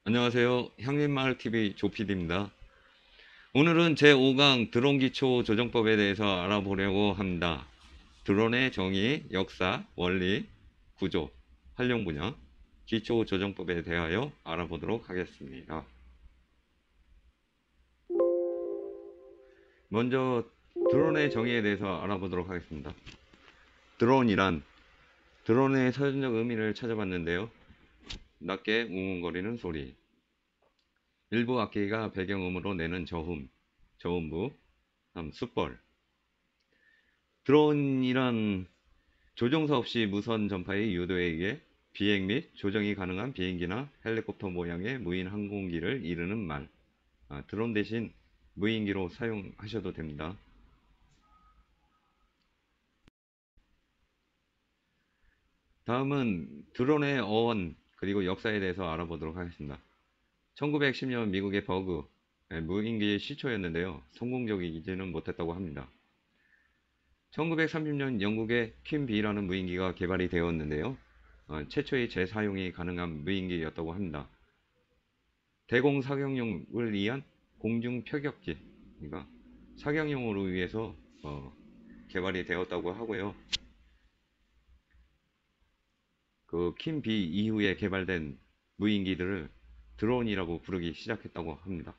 안녕하세요. 향림마을TV 조피디입니다. 오늘은 제5강 드론 기초 조정법에 대해서 알아보려고 합니다. 드론의 정의, 역사, 원리, 구조, 활용 분야, 기초 조정법에 대하여 알아보도록 하겠습니다. 먼저 드론의 정의에 대해서 알아보도록 하겠습니다. 드론이란 드론의 사전적 의미를 찾아봤는데요. 낮게 웅웅거리는 소리, 일부 악기가 배경음으로 내는 저음부, 숯벌. 드론이란 조종사 없이 무선 전파의 유도에 의해 비행 및 조정이 가능한 비행기나 헬리콥터 모양의 무인 항공기를 이르는 말. 드론 대신 무인기로 사용하셔도 됩니다. 다음은 드론의 어원 그리고 역사에 대해서 알아보도록 하겠습니다. 1910년 미국의 버그 무인기의 시초였는데요. 성공적이지는 못했다고 합니다. 1930년 영국의 퀸비라는 무인기가 개발이 되었는데요. 최초의 재사용이 가능한 무인기였다고 합니다. 대공 사격용을 위한 공중 표격기, 그러니까 사격용으로 위해서 개발이 되었다고 하고요. 그 퀸비 이후에 개발된 무인기들을 드론이라고 부르기 시작했다고 합니다.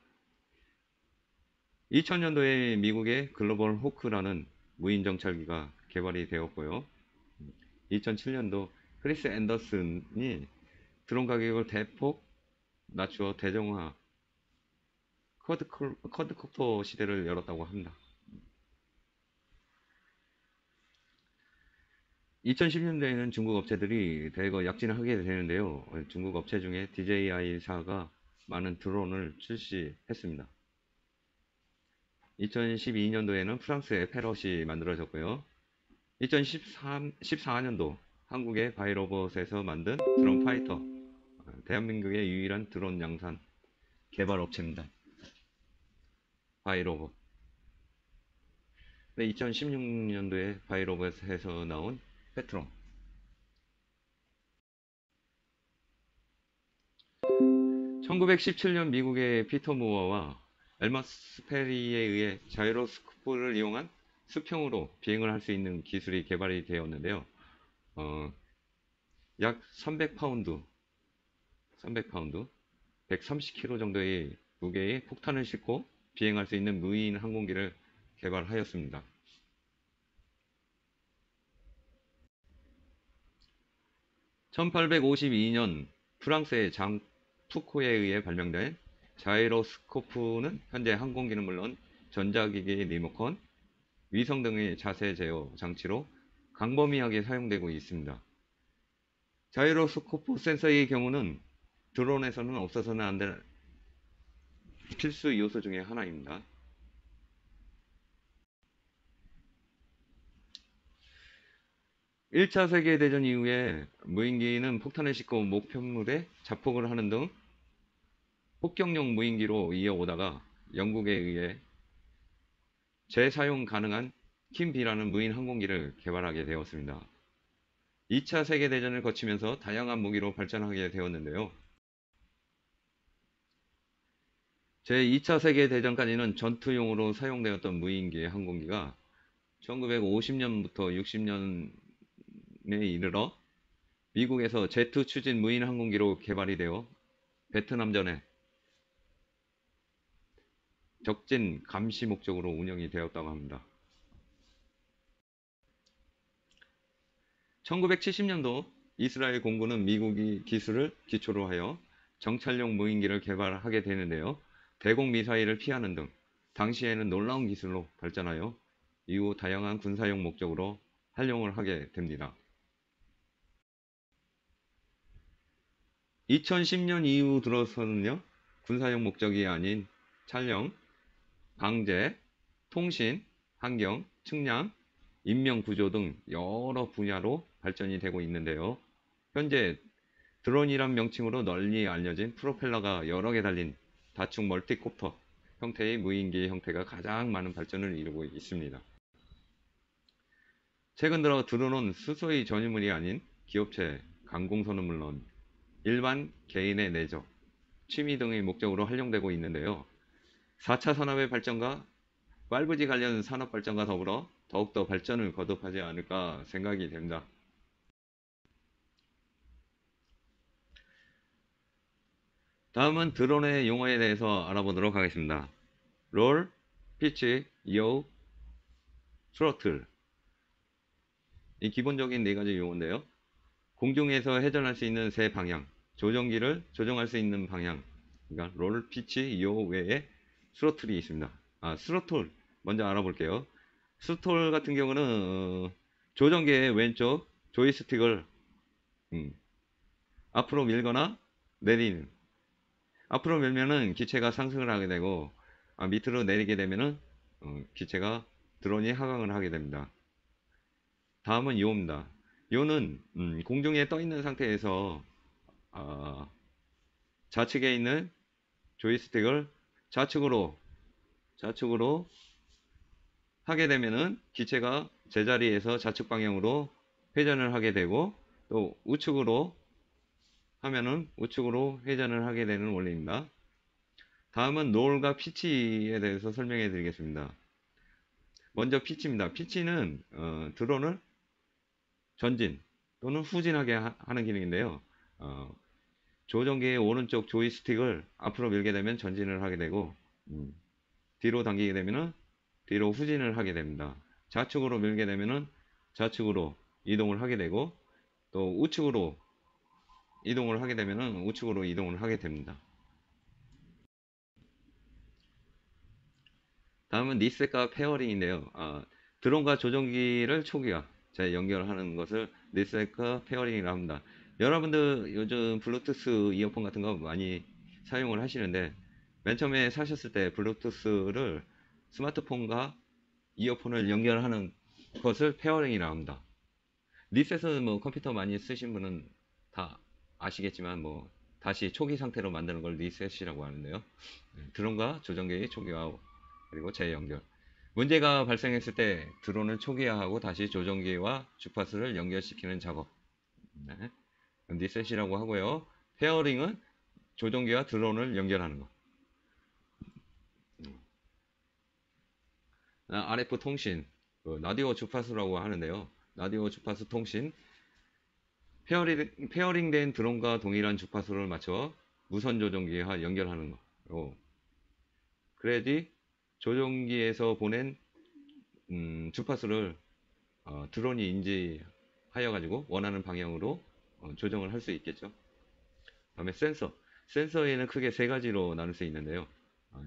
2000년도에 미국의 글로벌 호크라는 무인 정찰기가 개발이 되었고요. 2007년도 크리스 앤더슨이 드론 가격을 대폭 낮추어 대중화 쿼드코프터 시대를 열었다고 합니다. 2010년대에는 중국 업체들이 대거 약진을 하게 되는데요. 중국 업체 중에 DJI사가 많은 드론을 출시했습니다. 2012년도에는 프랑스의 페럿이 만들어졌고요. 2014년도 한국의 바이로봇에서 만든 드론 파이터, 대한민국의 유일한 드론 양산 개발 업체입니다. 바이로봇. 2016년도에 바이로봇에서 나온 페트론. 1917년 미국의 피터 무어와 엘머스 페리에 의해 자이로스코프를 이용한 수평으로 비행을 할 수 있는 기술이 개발이 되었는데요. 약 300파운드, 130kg 정도의 무게의 폭탄을 싣고 비행할 수 있는 무인 항공기를 개발하였습니다. 1852년 프랑스의 장 푸코에 의해 발명된 자이로스코프는 현재 항공기는 물론 전자기기의 리모컨, 위성 등의 자세 제어 장치로 광범위하게 사용되고 있습니다. 자이로스코프 센서의 경우는 드론에서는 없어서는 안 될 필수 요소 중의 하나입니다. 1차 세계대전 이후에 무인기는 폭탄을 싣고 목표물에 자폭을 하는 등 폭격용 무인기로 이어오다가 영국에 의해 재사용 가능한 킴비라는 무인 항공기를 개발하게 되었습니다. 2차 세계대전을 거치면서 다양한 무기로 발전하게 되었는데요. 제2차 세계대전까지는 전투용으로 사용되었던 무인기 항공기가 1950년부터 60년에 이르러 미국에서 제트 추진 무인 항공기로 개발이 되어 베트남전에 적진 감시 목적으로 운영이 되었다고 합니다. 1970년도 이스라엘 공군은 미국이 기술을 기초로 하여 정찰용 무인기를 개발하게 되는데요. 대공 미사일을 피하는 등 당시에는 놀라운 기술로 발전하여 이후 다양한 군사용 목적으로 활용을 하게 됩니다. 2010년 이후 들어서는요. 군사용 목적이 아닌 촬영, 방제, 통신, 환경, 측량, 인명 구조 등 여러 분야로 발전이 되고 있는데요. 현재 드론이란 명칭으로 널리 알려진 프로펠러가 여러 개 달린 다축 멀티콥터 형태의 무인기 형태가 가장 많은 발전을 이루고 있습니다. 최근 들어 드론은 수소의 전유물이 아닌 기업체, 관공서는 물론 일반 개인의 내적, 취미 등의 목적으로 활용되고 있는데요. 4차 산업의 발전과 5G 관련 산업 발전과 더불어 더욱더 발전을 거듭하지 않을까 생각이 됩니다. 다음은 드론의 용어에 대해서 알아보도록 하겠습니다. 롤, 피치, 요, 스로틀. 이 기본적인 네 가지 용어인데요. 공중에서 회전할 수 있는 세 방향, 조정기를 조정할 수 있는 방향, 그러니까 롤, 피치, 요 외에 스로틀이 있습니다. 스로틀 먼저 알아볼게요. 스로틀 같은 경우는 조정기의 왼쪽 조이스틱을 앞으로 밀거나 내리는, 앞으로 밀면은 기체가 상승을 하게 되고 밑으로 내리게 되면은 기체가 드론이 하강을 하게 됩니다. 다음은 요입니다. 요는 공중에 떠 있는 상태에서 좌측에 있는 조이스틱을 좌측으로 하게 되면은 기체가 제자리에서 좌측 방향으로 회전을 하게 되고, 또 우측으로 하면은 우측으로 회전을 하게 되는 원리입니다. 다음은 롤과 피치에 대해서 설명해 드리겠습니다. 먼저 피치입니다. 피치는 드론을 전진 또는 후진하게 하는 기능인데요. 조종기의 오른쪽 조이스틱을 앞으로 밀게 되면 전진을 하게 되고, 뒤로 당기게 되면 뒤로 후진을 하게 됩니다. 좌측으로 밀게 되면 좌측으로 이동을 하게 되고, 또 우측으로 이동을 하게 되면 우측으로 이동을 하게 됩니다. 다음은 리셋과 페어링인데요. 드론과 조종기를 초기화, 연결하는 것을 리셋과 페어링이라고 합니다. 여러분들 요즘 블루투스 이어폰 같은 거 많이 사용을 하시는데, 맨 처음에 사셨을 때 블루투스를 스마트폰과 이어폰을 연결하는 것을 페어링이라고 합니다. 리셋은 뭐 컴퓨터 많이 쓰신 분은 다 아시겠지만, 뭐 다시 초기 상태로 만드는 걸 리셋이라고 하는데요. 드론과 조종기의 초기화 그리고 재연결. 문제가 발생했을 때 드론을 초기화하고 다시 조종기와 주파수를 연결시키는 작업. 네. 리셋이라고 하고요. 페어링은 조종기와 드론을 연결하는 거. RF 통신, 라디오 주파수라고 하는데요. 라디오 주파수 통신. 페어링된 드론과 동일한 주파수를 맞춰 무선 조종기와 연결하는 거. 그래야지 조종기에서 보낸 주파수를 드론이 인지하여 가지고 원하는 방향으로 조정을 할 수 있겠죠. 다음에 센서에는 크게 세 가지로 나눌 수 있는데요.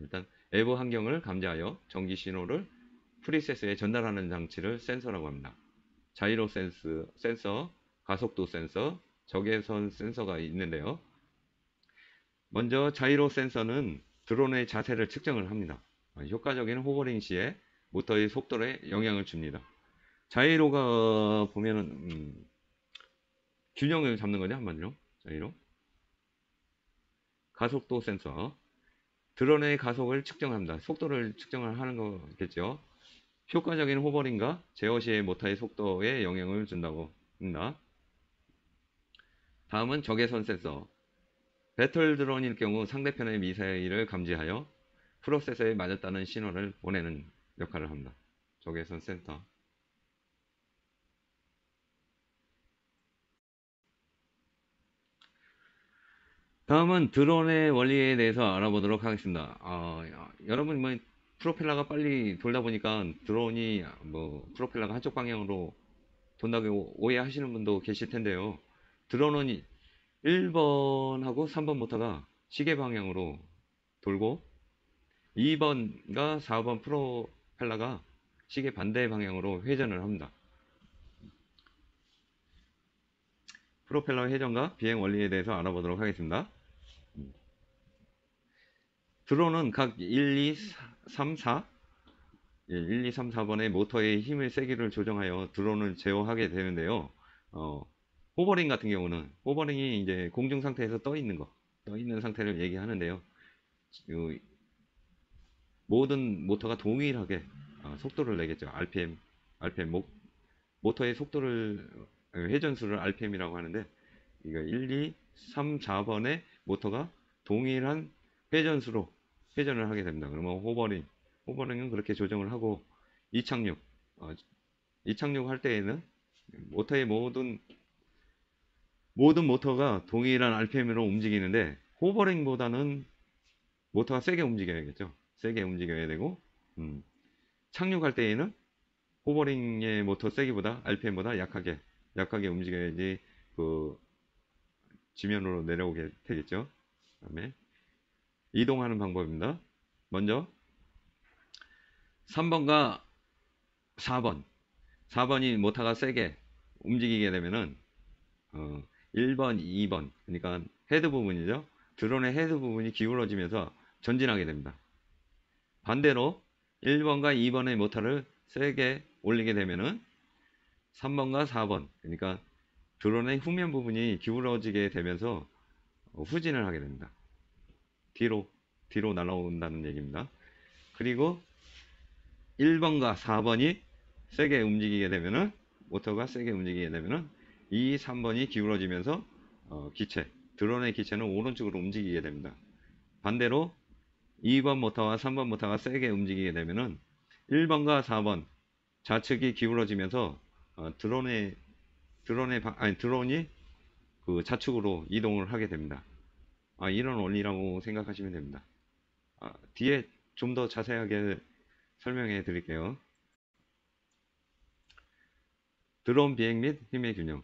일단 외부 환경을 감지하여 전기 신호를 프리세스에 전달하는 장치를 센서라고 합니다. 자이로 센서, 가속도 센서, 적외선 센서가 있는데요. 먼저 자이로 센서는 드론의 자세를 측정을 합니다. 효과적인 호버링 시에 모터의 속도에 영향을 줍니다. 자이로가 보면은 균형을 잡는 거죠, 한마디로. 자이로. 가속도 센서. 드론의 가속을 측정합니다. 속도를 측정을 하는 거겠죠. 효과적인 호버링과 제어 시의 모터의 속도에 영향을 준다고 합니다. 다음은 적외선 센서. 배틀 드론일 경우 상대편의 미사일을 감지하여 프로세서에 맞았다는 신호를 보내는 역할을 합니다. 적외선 센서. 다음은 드론의 원리에 대해서 알아보도록 하겠습니다. 여러분 뭐 프로펠러가 빨리 돌다 보니까 드론이 뭐 프로펠러가 한쪽 방향으로 돈다고 오해하시는 분도 계실 텐데요. 드론은 1번하고 3번 모터가 시계 방향으로 돌고 2번과 4번 프로펠러가 시계 반대 방향으로 회전을 합니다. 프로펠러 회전과 비행 원리에 대해서 알아보도록 하겠습니다. 드론은 각 1, 2, 3, 4 1, 2, 3, 4번의 모터의 힘의 세기를 조정하여 드론을 제어하게 되는데요. 호버링 같은 경우는 호버링이 이제 공중 상태에서 떠 있는 상태를 얘기하는데요. 모든 모터가 동일하게 속도를 내겠죠. RPM, 모터의 속도를 회전수를 RPM이라고 하는데, 이거 1, 2, 3, 4번의 모터가 동일한 회전수로 회전을 하게 됩니다. 그러면 호버링은 그렇게 조정을 하고 이착륙, 이착륙 할 때에는 모터의 모든 모터가 동일한 RPM으로 움직이는데 호버링보다는 모터가 세게 움직여야겠죠. 세게 움직여야 되고 착륙할 때에는 호버링의 모터 세기보다 RPM보다 약하게 움직여야지 그 지면으로 내려오게 되겠죠. 그다음에 이동하는 방법입니다. 먼저 3번과 4번이 모터가 세게 움직이게 되면은 1번, 2번 그러니까 헤드 부분이죠. 드론의 헤드 부분이 기울어지면서 전진하게 됩니다. 반대로 1번과 2번의 모터를 세게 올리게 되면은 3번과 4번 그러니까 드론의 후면 부분이 기울어지게 되면서 후진을 하게 됩니다. 뒤로 날아온다는 얘기입니다. 그리고 1번과 4번이 세게 움직이게 되면은 모터가 세게 움직이게 되면은 2, 3번이 기울어지면서 드론의 기체는 오른쪽으로 움직이게 됩니다. 반대로 2번 모터와 3번 모터가 세게 움직이게 되면은 1번과 4번 좌측이 기울어지면서 드론이 그 좌측으로 이동을 하게 됩니다. 이런 원리라고 생각하시면 됩니다. 뒤에 좀 더 자세하게 설명해 드릴게요. 드론 비행 및 힘의 균형.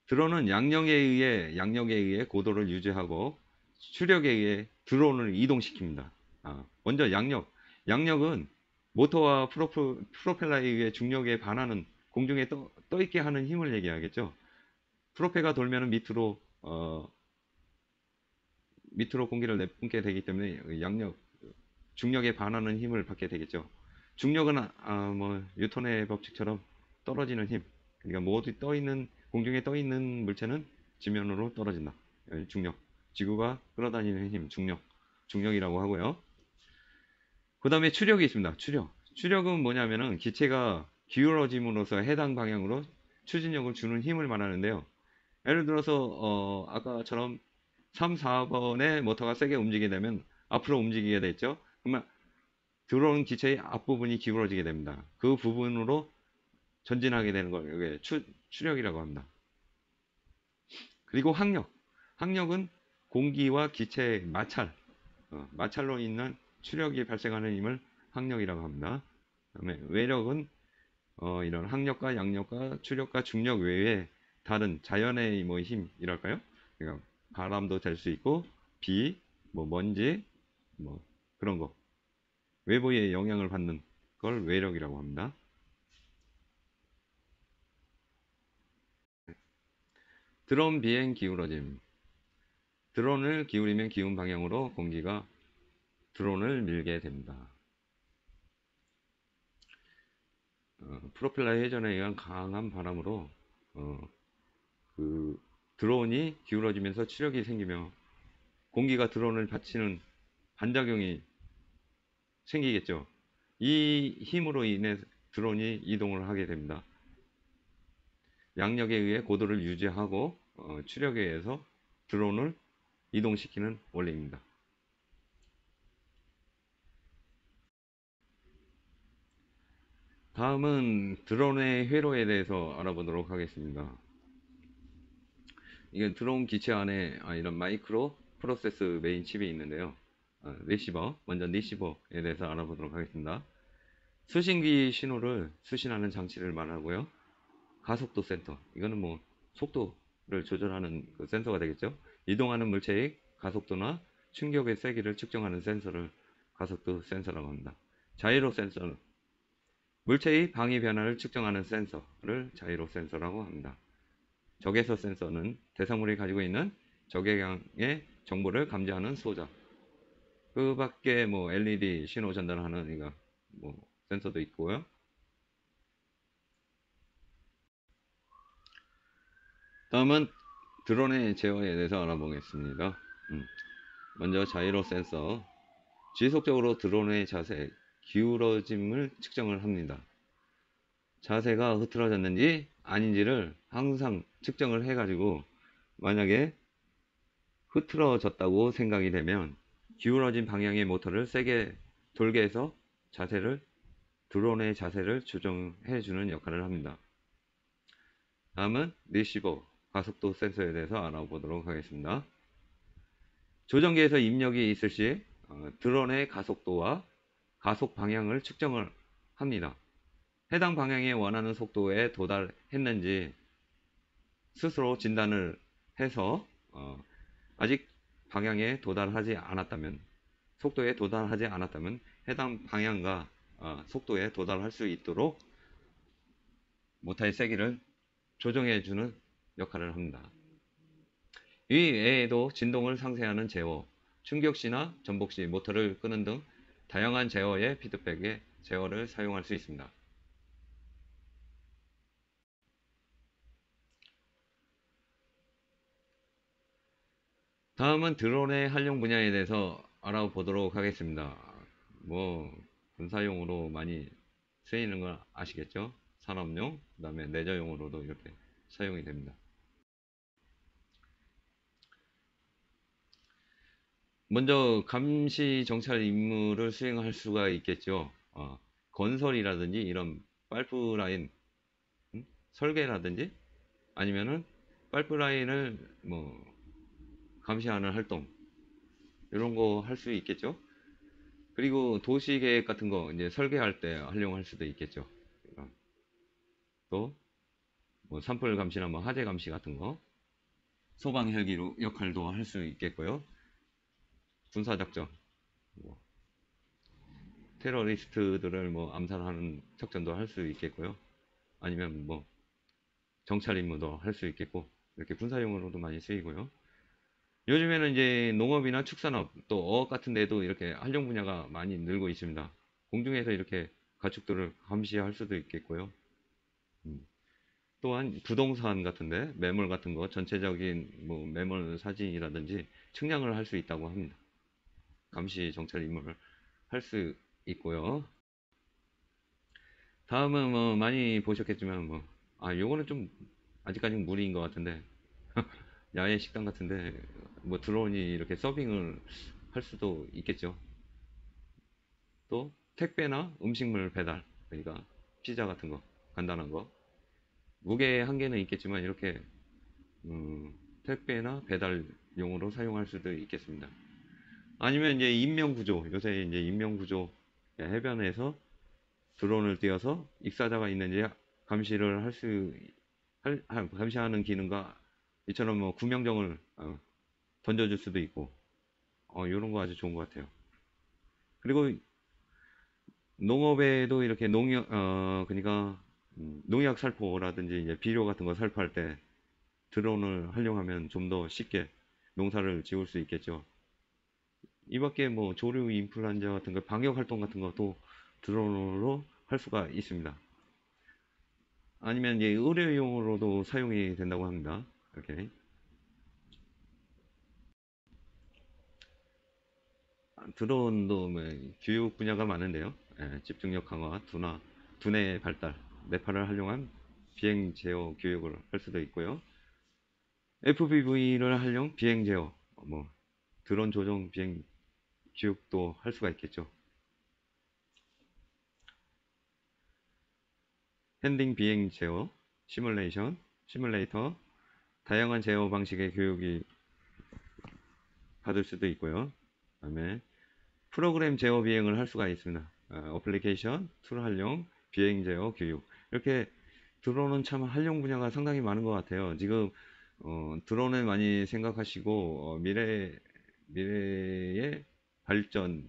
드론은 양력에 의해 고도를 유지하고 추력에 의해 드론을 이동시킵니다. 먼저 양력은 모터와 프로펠러에 의해 중력에 반하는 공중에 떠 있게 하는 힘을 얘기하겠죠. 프로펠러가 돌면 밑으로 공기를 내뿜게 되기 때문에 중력에 반하는 힘을 받게 되겠죠. 중력은 뭐 뉴턴의 법칙처럼 떨어지는 힘. 그러니까 공중에 떠 있는 물체는 지면으로 떨어진다. 중력. 지구가 끌어다니는 힘, 중력이라고 하고요. 그 다음에 추력이 있습니다. 추력은 뭐냐면은 기체가 기울어짐으로써 해당 방향으로 추진력을 주는 힘을 말하는데요. 예를 들어서 아까처럼 3, 4번의 모터가 세게 움직이게 되면 앞으로 움직이게 되죠. 그러면 들어오는 기체의 앞부분이 기울어지게 됩니다. 그 부분으로 전진하게 되는 걸 이게 추력이라고 합니다. 그리고 항력은 공기와 기체의 마찰로 인한 추력이 발생하는 힘을 항력이라고 합니다. 그다음에 외력은 이런 항력과 양력과 추력과 중력 외에 다른 자연의 뭐 힘이랄까요? 그러니까 바람도 될 수 있고 비, 뭐 먼지, 뭐 그런 거 외부의 영향을 받는 걸 외력이라고 합니다. 드론 비행 기울어짐. 드론을 기울이면 기운 방향으로 공기가 드론을 밀게 됩니다. 프로펠러의 회전에 의한 강한 바람으로 그 드론이 기울어지면서 추력이 생기며 공기가 드론을 받치는 반작용이 생기겠죠. 이 힘으로 인해 드론이 이동을 하게 됩니다. 양력에 의해 고도를 유지하고 추력에 의해서 드론을 이동시키는 원리입니다. 다음은 드론의 회로에 대해서 알아보도록 하겠습니다. 이게 드론 기체 안에 이런 마이크로 프로세스 메인 칩이 있는데요. 먼저 리시버에 대해서 알아보도록 하겠습니다. 수신기 신호를 수신하는 장치를 말하고요. 가속도 센터, 이거는 뭐 속도를 조절하는 그 센서가 되겠죠. 이동하는 물체의 가속도나 충격의 세기를 측정하는 센서를 가속도 센서라고 합니다. 자이로 센서는 물체의 방위 변화를 측정하는 센서를 자이로 센서라고 합니다. 적외선 센서는 대상물이 가지고 있는 적외경의 정보를 감지하는 소자. 그 밖에 뭐 LED 신호 전달하는 이거 뭐 센서도 있고요. 다음은 드론의 제어에 대해서 알아보겠습니다. 먼저 자이로 센서. 지속적으로 드론의 자세, 기울어짐을 측정을 합니다. 자세가 흐트러졌는지 아닌지를 항상 측정을 해가지고 만약에 흐트러졌다고 생각이 되면 기울어진 방향의 모터를 세게 돌게 해서 드론의 자세를 조정해 주는 역할을 합니다. 다음은 리시버 가속도 센서에 대해서 알아보도록 하겠습니다. 조정기에서 입력이 있을 시 드론의 가속도와 가속 방향을 측정을 합니다. 해당 방향에 원하는 속도에 도달했는지 스스로 진단을 해서 아직 방향에 도달하지 않았다면, 속도에 도달하지 않았다면 해당 방향과 속도에 도달할 수 있도록 모터의 세기를 조정해주는 역할을 합니다. 이 외에도 진동을 상쇄하는 제어, 충격시나 전복시, 모터를 끄는 등 다양한 제어의 피드백에 제어를 사용할 수 있습니다. 다음은 드론의 활용 분야에 대해서 알아보도록 하겠습니다. 군사용으로 많이 쓰이는 걸 아시겠죠? 산업용, 그 다음에 레저용으로도 이렇게 사용이 됩니다. 먼저 감시 정찰 임무를 수행할 수가 있겠죠. 건설이라든지 이런 파이프라인 설계라든지 아니면은 파이프라인을 감시하는 활동 이런 거 할 수 있겠죠. 그리고 도시계획 같은 거 이제 설계할 때 활용할 수도 있겠죠. 또 산불 감시나 화재 감시 같은 거 소방 헬기로 역할도 할 수 있겠고요. 군사작전, 테러리스트들을 암살하는 작전도 할 수 있겠고요. 아니면 정찰 임무도 할 수 있겠고, 이렇게 군사용으로도 많이 쓰이고요. 요즘에는 이제 농업이나 축산업, 또 어업 같은 데도 이렇게 활용 분야가 많이 늘고 있습니다. 공중에서 이렇게 가축들을 감시할 수도 있겠고요. 또한 부동산 같은데 매물 같은 거 전체적인 매물 사진이라든지 측량을 할 수 있다고 합니다. 감시 정찰 임무를 할 수 있고요. 다음은 많이 보셨겠지만 요거는 좀 아직까지는 무리인 것 같은데 야외 식당 같은데 드론이 이렇게 서빙을 할 수도 있겠죠. 또 택배나 음식물 배달, 그러니까 피자 같은 거 간단한 거 무게 한계는 있겠지만 이렇게 택배나 배달용으로 사용할 수도 있겠습니다. 아니면 이제 인명구조, 요새 이제 인명구조 해변에서 드론을 띄워서 익사자가 있는지 감시를 감시하는 기능과 이처럼 구명정을 던져줄 수도 있고 이런 거 아주 좋은 것 같아요. 그리고 농업에도 이렇게 그러니까 농약 살포라든지 이제 비료 같은 거 살포할 때 드론을 활용하면 좀 더 쉽게 농사를 지을 수 있겠죠. 이 밖에 조류 인플루엔자 같은 거 방역 활동 같은 것도 드론으로 할 수가 있습니다. 아니면 이제 의료용으로도 사용이 된다고 합니다. 이렇게 드론도 교육 분야가 많은데요. 집중력 강화, 두뇌 발달, 뇌파를 활용한 비행 제어 교육을 할 수도 있고요. FPV를 활용 비행 제어, 드론 조종 비행 교육도 할 수가 있겠죠. 핸딩 비행 제어, 시뮬레이터, 다양한 제어 방식의 교육이 받을 수도 있고요. 그다음에 프로그램 제어 비행을 할 수가 있습니다. 어플리케이션, 툴 활용, 비행 제어 교육 이렇게 드론은 참 활용 분야가 상당히 많은 것 같아요. 지금 드론을 많이 생각하시고 미래의 발전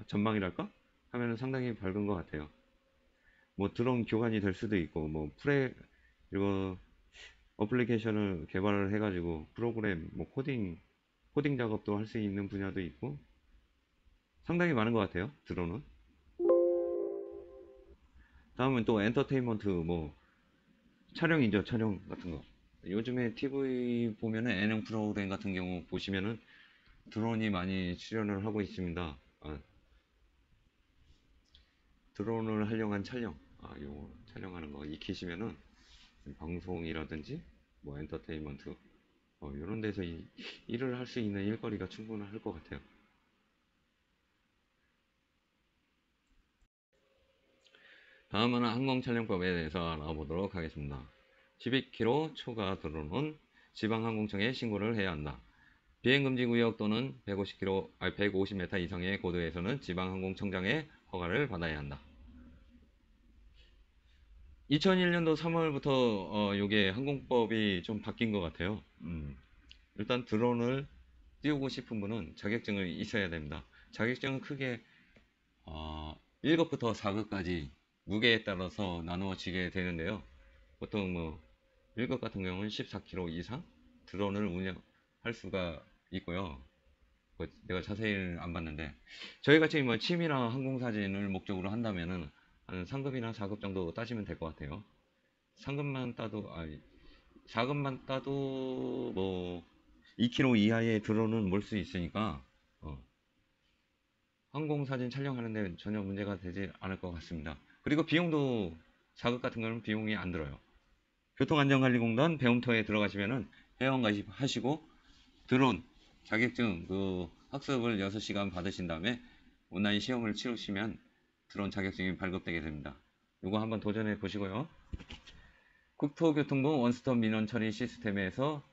전망이랄까 하면은 상당히 밝은 것 같아요. 드론 교관이 될 수도 있고 이거 어플리케이션을 개발을 해가지고 프로그램 코딩 작업도 할 수 있는 분야도 있고 상당히 많은 것 같아요. 드론은. 다음은 또 엔터테인먼트 촬영이죠. 촬영 같은 거. 요즘에 TV 보면은 예능 프로그램 같은 경우 보시면은 드론이 많이 출연을 하고 있습니다. 드론을 활용한 요거 촬영하는 거 익히시면은 방송이라든지 엔터테인먼트 이런 데서 일을 할 수 있는 일거리가 충분할 것 같아요. 다음은 항공촬영법에 대해서 알아보도록 하겠습니다. 12km 초과 드론은 지방항공청에 신고를 해야 한다. 비행금지구역 또는 150m 이상의 고도에서는 지방항공청장의 허가를 받아야 한다. 2001년도 3월부터 이게 항공법이 좀 바뀐 것 같아요. 일단 드론을 띄우고 싶은 분은 자격증이 있어야 됩니다. 자격증은 크게 1급부터 4급까지 무게에 따라서 나누어지게 되는데요. 보통 뭐 1급 같은 경우는 14km 이상 드론을 운영할 수가 있고요. 내가 자세히는 안 봤는데 저희 같이 뭐 취미나 항공사진을 목적으로 한다면은 한 3급이나 4급 정도 따시면 될 것 같아요. 3급만 따도 4급만 따도 뭐 2km 이하의 드론은 몰 수 있으니까 항공사진 촬영하는데 전혀 문제가 되지 않을 것 같습니다. 그리고 비용도 4급 같은 거는 비용이 안 들어요. 교통안전관리공단 배움터에 들어가시면은 회원 가입하시고 드론 자격증 그 학습을 6시간 받으신 다음에 온라인 시험을 치르시면 드론 자격증이 발급되게 됩니다. 이거 한번 도전해 보시고요. 국토교통부 원스톱 민원 처리 시스템에서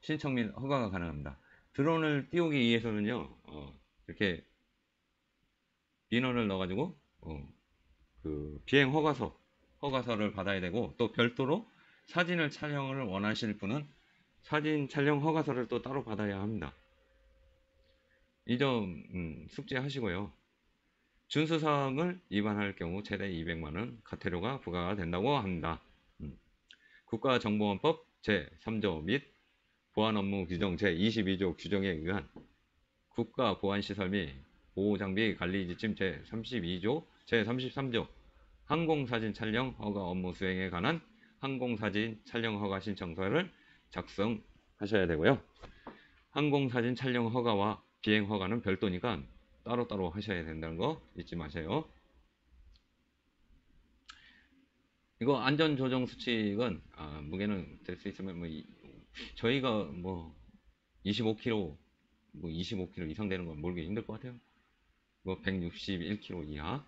신청 및 허가가 가능합니다. 드론을 띄우기 위해서는요, 이렇게 민원을 넣어가지고 그 비행 허가서를 받아야 되고 또 별도로 사진을 촬영을 원하실 분은 사진 촬영 허가서를 또 따로 받아야 합니다. 이 점 숙지하시고요. 준수사항을 위반할 경우 최대 200만원 과태료가 부과가 된다고 합니다. 국가정보원법 제3조 및 보안업무 규정 제22조 규정에 의한 국가보안시설 및 보호장비 관리지침 제32조 제33조 항공사진 촬영 허가 업무 수행에 관한 항공사진 촬영 허가 신청서를 작성하셔야 되고요. 항공사진 촬영 허가와 비행 허가는 별도니까 따로따로 하셔야 된다는 거 잊지 마세요. 이거 안전조정 수칙은 무게는 될 수 있으면 뭐 저희가 뭐 25kg 뭐 25kg 이상 되는 건 몰기 힘들 것 같아요. 뭐 161kg 이하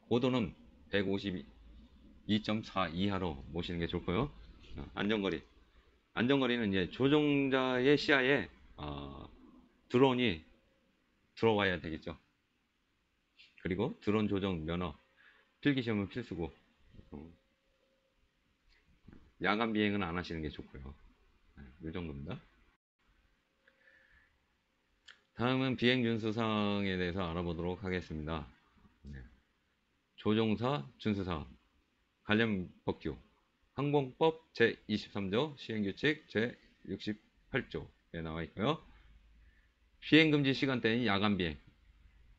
고도는 152.4 이하로 모시는 게 좋고요. 안전거리는 이제 조종자의 시야에 드론이 들어와야 되겠죠. 그리고 드론 조정 면허 필기시험은 필수고 야간 비행은 안 하시는 게 좋고요. 이 정도입니다. 다음은 비행준수사항에 대해서 알아보도록 하겠습니다. 조종사 준수사항 관련 법규 항공법 제23조 시행규칙 제68조에 나와 있고요. 비행금지 시간대인 야간비행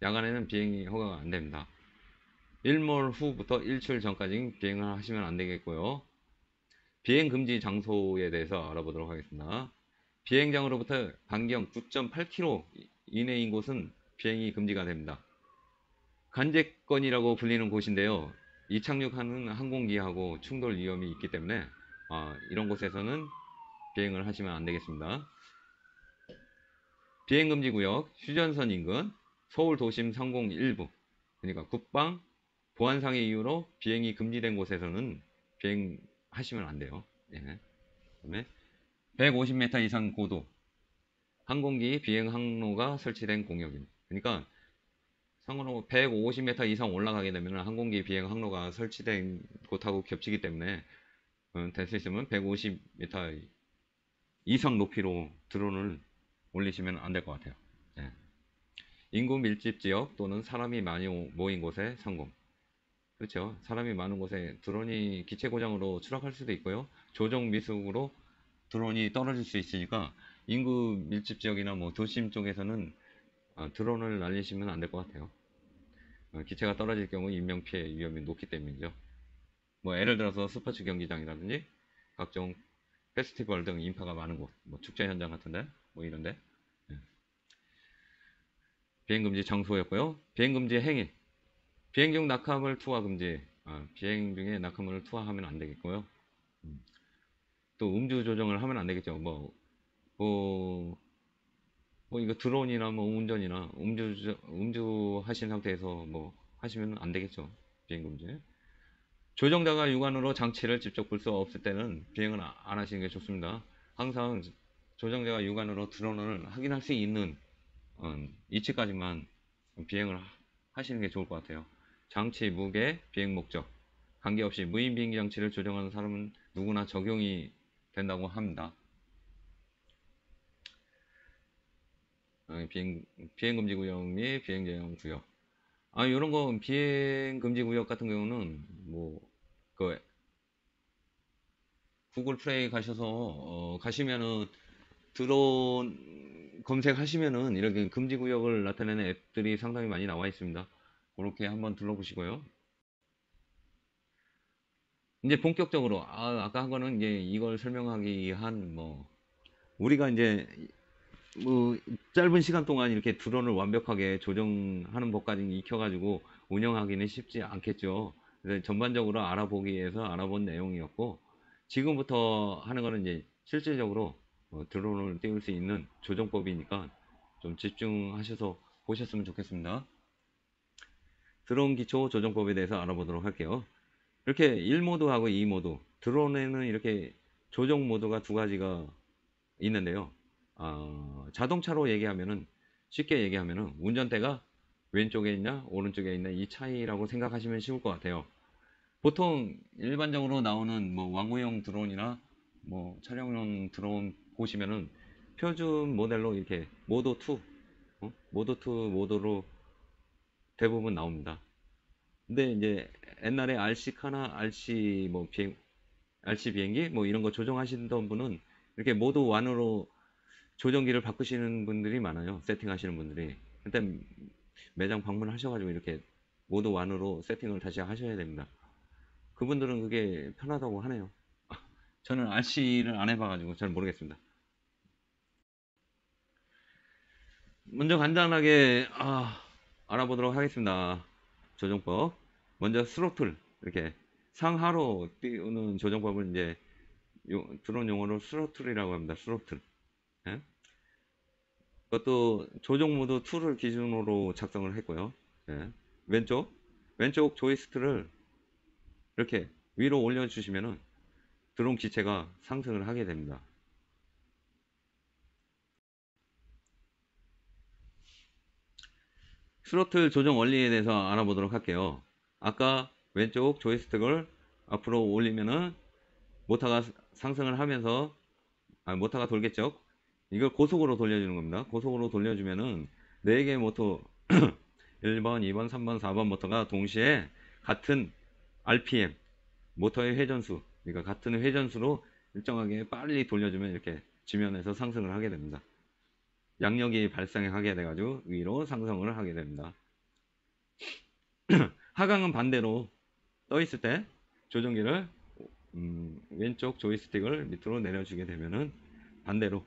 야간에는 비행이 허가가 안됩니다. 일몰 후부터 일출 전까지 비행을 하시면 안되겠고요. 비행금지 장소에 대해서 알아보도록 하겠습니다. 비행장으로부터 반경 9.8km 이내인 곳은 비행이 금지가 됩니다. 간제권이라고 불리는 곳인데요. 이착륙하는 항공기하고 충돌 위험이 있기 때문에 이런 곳에서는 비행을 하시면 안 되겠습니다. 비행금지구역 휴전선 인근 서울 도심 상공 일부 그러니까 국방 보안상의 이유로 비행이 금지된 곳에서는 비행하시면 안 돼요. 예. 그다음에 150m 이상 고도 항공기 비행 항로가 설치된 공역입니다. 그러니까 상으로 150m 이상 올라가게 되면 항공기 비행 항로가 설치된 곳하고 겹치기 때문에 될 수 있으면 150m 이상 높이로 드론을 올리시면 안 될 것 같아요. 예. 인구 밀집 지역 또는 사람이 많이 모인 곳에 상공. 그렇죠. 사람이 많은 곳에 드론이 기체 고장으로 추락할 수도 있고요. 조종 미숙으로 드론이 떨어질 수 있으니까 인구 밀집 지역이나 뭐 도심 쪽에서는 드론을 날리시면 안 될 것 같아요. 기체가 떨어질 경우 인명피해 위험이 높기 때문이죠. 뭐 예를 들어서 스포츠 경기장이라든지 각종 페스티벌 등 인파가 많은 곳, 뭐 축제 현장 같은데, 뭐 이런데 비행금지 장소였고요. 비행금지 행위, 비행 중 낙하물 투하 금지, 비행 중에 낙하물을 투하하면 안 되겠고요. 또 음주 조정을 하면 안 되겠죠. 뭐 이거 드론이나 뭐 운전이나 음주하신 상태에서 뭐 하시면 안 되겠죠. 비행금지. 조정자가 육안으로 장치를 직접 볼 수 없을 때는 비행을 안 하시는 게 좋습니다. 항상 조정자가 육안으로 드론을 확인할 수 있는 위치까지만 비행을 하시는 게 좋을 것 같아요. 장치, 무게, 비행 목적 관계없이 무인 비행기 장치를 조정하는 사람은 누구나 적용이 된다고 합니다. 비행 금지 구역 및 비행 제한 구역. 이런 거 비행 금지 구역 같은 경우는 그 구글 플레이 가셔서 가시면은 드론 검색하시면은 이렇게 금지 구역을 나타내는 앱들이 상당히 많이 나와 있습니다. 그렇게 한번 둘러보시고요. 이제 본격적으로 아까 한 거는 이제 이걸 설명하기 위한 우리가 이제 짧은 시간 동안 이렇게 드론을 완벽하게 조정하는 법까지 익혀가지고 운영하기는 쉽지 않겠죠. 그래서 전반적으로 알아보기 위해서 알아본 내용이었고, 지금부터 하는 거는 이제 실질적으로 드론을 띄울 수 있는 조정법이니까 좀 집중하셔서 보셨으면 좋겠습니다. 드론 기초 조정법에 대해서 알아보도록 할게요. 이렇게 1모드하고 2모드, 드론에는 이렇게 조정 모드가 두 가지가 있는데요. 자동차로 얘기하면은, 쉽게 얘기하면은 운전대가 왼쪽에 있냐 오른쪽에 있냐 이 차이라고 생각하시면 쉬울 것 같아요. 보통 일반적으로 나오는 왕구형 드론이나 촬영용 드론 보시면은 표준 모델로 이렇게 모드 2 모드 2 모드로 대부분 나옵니다. 근데 이제 옛날에 RC카나 RC 비행기 이런 거 조정하시던 분은 이렇게 모드 1으로 조정기를 바꾸시는 분들이 많아요. 세팅하시는 분들이. 일단 매장 방문하셔가지고 이렇게 모드 1으로 세팅을 다시 하셔야 됩니다. 그분들은 그게 편하다고 하네요. 저는 RC를 안 해봐가지고 잘 모르겠습니다. 먼저 간단하게 알아보도록 하겠습니다. 조정법. 먼저 스로틀 이렇게 상하로 띄우는 조정법을 이제 드론 용어로 스로틀이라고 합니다. 스로틀. 예? 그것도 조정 모드 2를 기준으로 작성을 했고요. 예. 왼쪽 조이스틱을 이렇게 위로 올려주시면은 드론 기체가 상승을 하게 됩니다. 스로틀 조정 원리에 대해서 알아보도록 할게요. 아까 왼쪽 조이스틱을 앞으로 올리면은 모터가 상승을 하면서 모터가 돌겠죠. 이걸 고속으로 돌려주는 겁니다. 고속으로 돌려주면은 4개의 모터 1번, 2번, 3번, 4번 모터가 동시에 같은 RPM 모터의 회전수, 그러니까 같은 회전수로 일정하게 빨리 돌려주면 이렇게 지면에서 상승을 하게 됩니다. 양력이 발생하게 돼가지고 위로 상승을 하게 됩니다. 하강은 반대로 떠 있을 때 조정기를 왼쪽 조이스틱을 밑으로 내려주게 되면은 반대로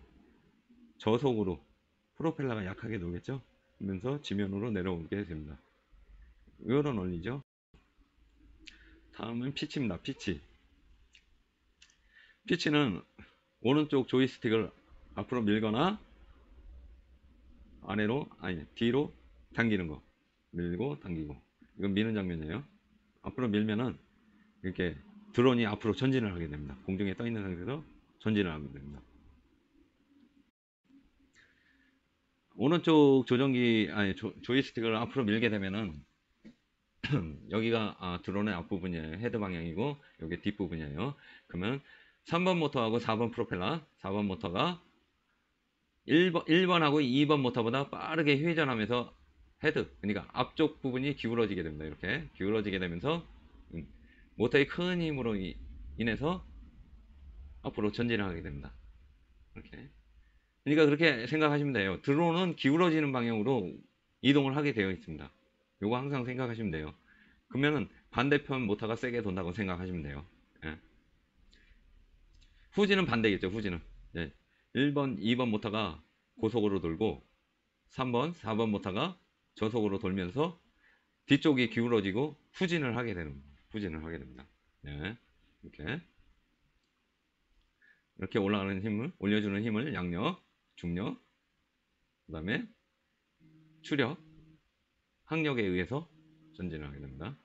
저속으로 프로펠러가 약하게 돌겠죠. 그러면서 지면으로 내려오게 됩니다. 이런 원리죠. 다음은 피치입니다. 피치는 오른쪽 조이스틱을 앞으로 밀거나 뒤로 당기는 거. 밀고 당기고. 이건 미는 장면이에요. 앞으로 밀면은 이렇게 드론이 앞으로 전진을 하게 됩니다. 공중에 떠 있는 상태에서 전진을 하게 됩니다. 오른쪽 조이스틱을 앞으로 밀게 되면은 여기가 드론의 앞부분이에요. 헤드 방향이고 여기 뒷부분이에요. 그러면 3번 모터하고 4번 프로펠러, 4번 모터가 1번하고 2번 모터보다 빠르게 회전하면서 헤드, 그러니까 앞쪽 부분이 기울어지게 됩니다. 이렇게 기울어지게 되면서 모터의 큰 힘으로 인해서 앞으로 전진을 하게 됩니다. 이렇게. 그러니까 그렇게 생각하시면 돼요. 드론은 기울어지는 방향으로 이동을 하게 되어 있습니다. 요거 항상 생각하시면 돼요. 그러면은 반대편 모터가 세게 돈다고 생각하시면 돼요. 예. 후진은 반대겠죠. 후진은. 예. 1번, 2번 모터가 고속으로 돌고 3번, 4번 모터가 저속으로 돌면서 뒤쪽이 기울어지고 후진을 하게 됩니다. 예. 이렇게. 이렇게 올라가는 힘을, 올려주는 힘을 양력, 중력, 그 다음에 추력, 항력에 의해서 전진을 하게 됩니다.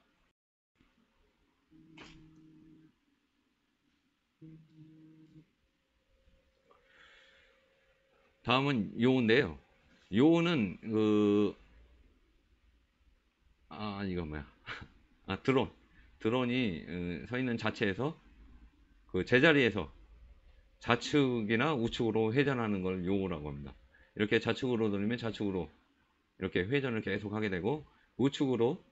다음은 요인데요. 요는 이거 뭐야? 드론이 서 있는 자체에서 그 제자리에서 좌측이나 우측으로 회전하는 걸 요라고 합니다. 이렇게 좌측으로 돌리면 좌측으로 이렇게 회전을 계속 하게 되고, 우측으로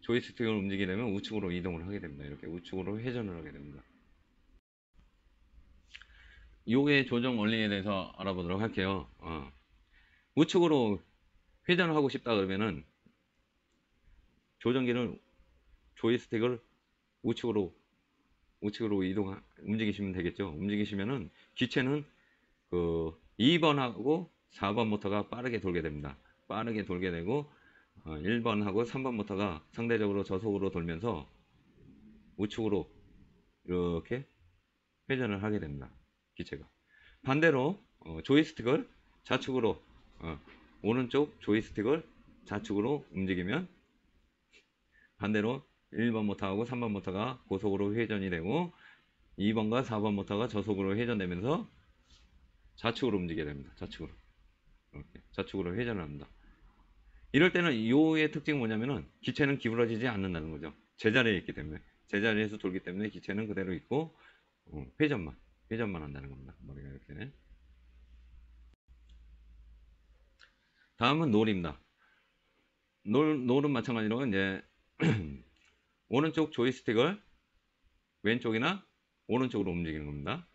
조이스틱을 움직이게 되면 우측으로 이동을 하게 됩니다. 이렇게 우측으로 회전을 하게 됩니다. 요의 조정 원리에 대해서 알아보도록 할게요. 우측으로 회전을 하고 싶다 그러면은 조이스틱을 우측으로 움직이시면 되겠죠. 움직이시면은 기체는 그 2번하고 4번 모터가 빠르게 돌게 됩니다. 빠르게 돌게 되고 1번하고 3번 모터가 상대적으로 저속으로 돌면서 우측으로 이렇게 회전을 하게 됩니다. 기체가. 반대로 조이스틱을 좌측으로 오른쪽 조이스틱을 좌측으로 움직이면 반대로 1번 모터하고 3번 모터가 고속으로 회전이 되고 2번과 4번 모터가 저속으로 회전되면서 좌측으로 움직이게 됩니다. 좌측으로. 이렇게 좌측으로 회전을 합니다. 이럴 때는 요의 특징이 뭐냐면은 기체는 기울어지지 않는다는 거죠. 제자리에 있기 때문에. 제자리에서 돌기 때문에 기체는 그대로 있고 회전만 한다는 겁니다. 머리가 이렇게. 다음은 놀입니다. 놀은 마찬가지로 이제 오른쪽 조이스틱을 왼쪽이나 오른쪽으로 움직이는 겁니다.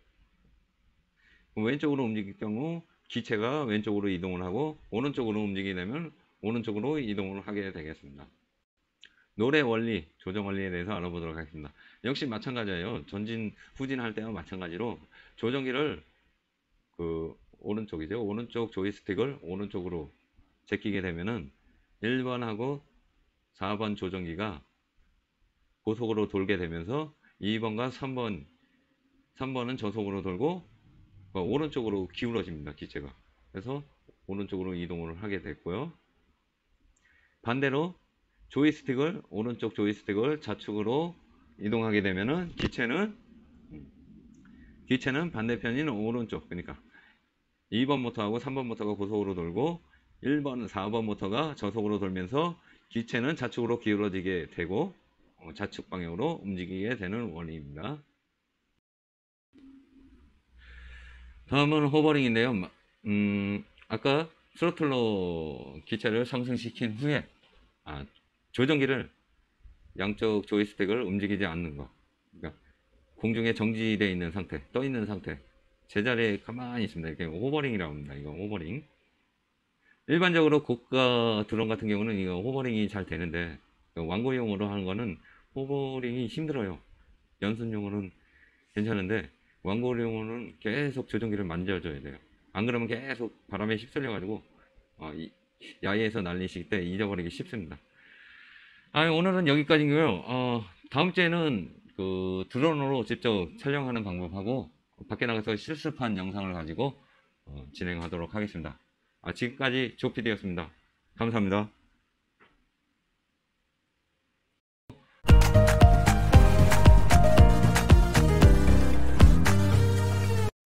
왼쪽으로 움직일 경우 기체가 왼쪽으로 이동을 하고 오른쪽으로 움직이게 되면 오른쪽으로 이동을 하게 되겠습니다. 노래 원리, 조정 원리에 대해서 알아보도록 하겠습니다. 역시 마찬가지예요. 전진, 후진할 때와 마찬가지로 조정기를 오른쪽이죠. 오른쪽 조이스틱을 오른쪽으로 제끼게 되면은 1번하고 4번 조정기가 고속으로 돌게 되면서 2번과 3번은 저속으로 돌고 오른쪽으로 기울어집니다. 기체가. 그래서 오른쪽으로 이동을 하게 됐고요. 반대로 오른쪽 조이스틱을 좌측으로 이동하게 되면은 기체는 반대편인 오른쪽, 그러니까 2번 모터하고 3번 모터가 고속으로 돌고 1번, 4번 모터가 저속으로 돌면서 기체는 좌측으로 기울어지게 되고 좌측 방향으로 움직이게 되는 원리입니다. 다음은 호버링인데요. 아까 스로틀로 기체를 상승시킨 후에 조정기를 양쪽 조이스틱을 움직이지 않는 거. 그러니까 공중에 정지되어 있는 상태, 떠 있는 상태, 제자리에 가만히 있습니다. 이게 호버링이라고 합니다. 이거 호버링. 일반적으로 고가 드론 같은 경우는 이거 호버링이 잘 되는데 완고용으로 하는 거는 호버링이 힘들어요. 연습용으로는 괜찮은데 완고용으로는 계속 조정기를 만져줘야 돼요. 안 그러면 계속 바람에 휩쓸려 가지고 야외에서 날리실 때 잊어버리기 쉽습니다. 오늘은 여기까지고요. 다음 주에는 드론으로 직접 촬영하는 방법하고 밖에 나가서 실습한 영상을 가지고 진행하도록 하겠습니다. 지금까지 조피디였습니다. 감사합니다.